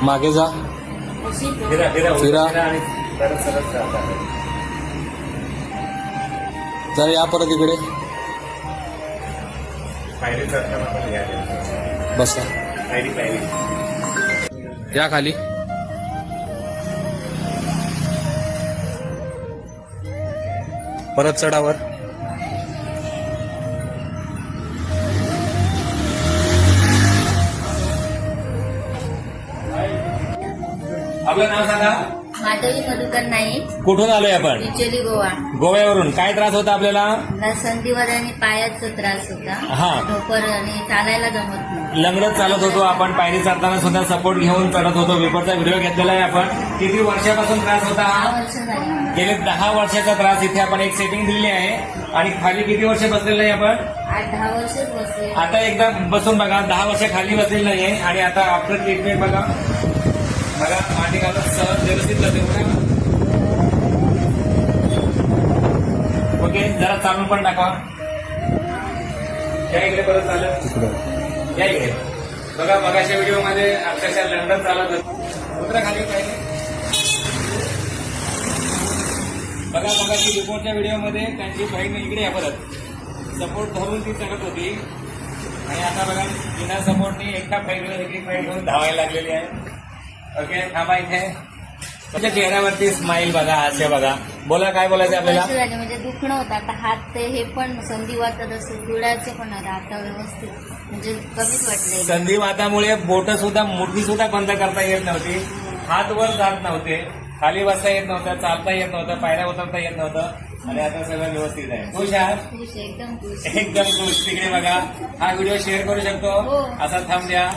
मागे जा, फिरा. जरा या परत इकडे बसा. या खाली. परत चढावर. आपलं नाव सांगा. माधवी मधुकर नाईक, कुठून आलोय आपण? बिचोली गोवा. गोव्यावरून. काय त्रास होता आपल्याला? मला संधिवात आणि पायाचा त्रास होता. हा. ढोपर आणि चालायला जमत नाही. लंगडत चालत होतो आपण. पायरी चढताना सुद्धा सपोर्ट घेऊन चढत होतो. पेपरचा व्हिडिओ घेतलेला आहे आपण. किती वर्षापासून त्रास होता? 6 वर्ष झाली. गेले 10 वर्षाचा त्रास. इथे आपण एक सेटिंग दिलेली आहे. आणि खाली किती वर्ष बसलेलं आहे आपण? 8-10 वर्षच बसले. आता एकदा बसून बघा. 10 वर्ष खाली बसलेलं नाहीये. आणि आता आफ्टर ट्रीटमेंट बघा. माटी घालून सहज व्यवस्थित जाते. ओके, जरा चालून पण टाका. या इकडे परत चालत. या इकडे बघा. मगाच्या व्हिडिओमध्ये अक्षरशः लंडन चालत होतं. उतरा खाली पाहिजे बघा. मगाची रिपोर्टच्या व्हिडिओमध्ये त्यांची बहीण इकडे या परत सपोर्ट धरून ती चढत होती. आणि आता बघा बिना सपोर्टनी एकटा फाईट घेऊन धावायला लागलेली आहे. ओके, थांबा इथे. तुमच्या चेहऱ्यावरती स्माईल बघा, हास्य बघा. बोला, काय बोलायचं आपल्याला? वर्ष झाली म्हणजे दुखणं होतं. आता हात ते हे पण संधिवात असं गुळाचं पण होतं. आता व्यवस्थित म्हणजे कमीच वाटलंय. संधिवातामुळे बोट सुद्धा, मुठी सुद्धा बंद करता येत नव्हती. हात वर जात नव्हते. खाली बसता येत नव्हतं. चालता येत नव्हतं. पायऱ्या उतरता येत नव्हतं. आणि आता सगळं व्यवस्थित आहे. खुश आहात? खुश, एकदम खुश. एकदम खुश. तिकडे बघा. हा व्हिडिओ शेअर करू शकतो. हो. असा थांब द्या.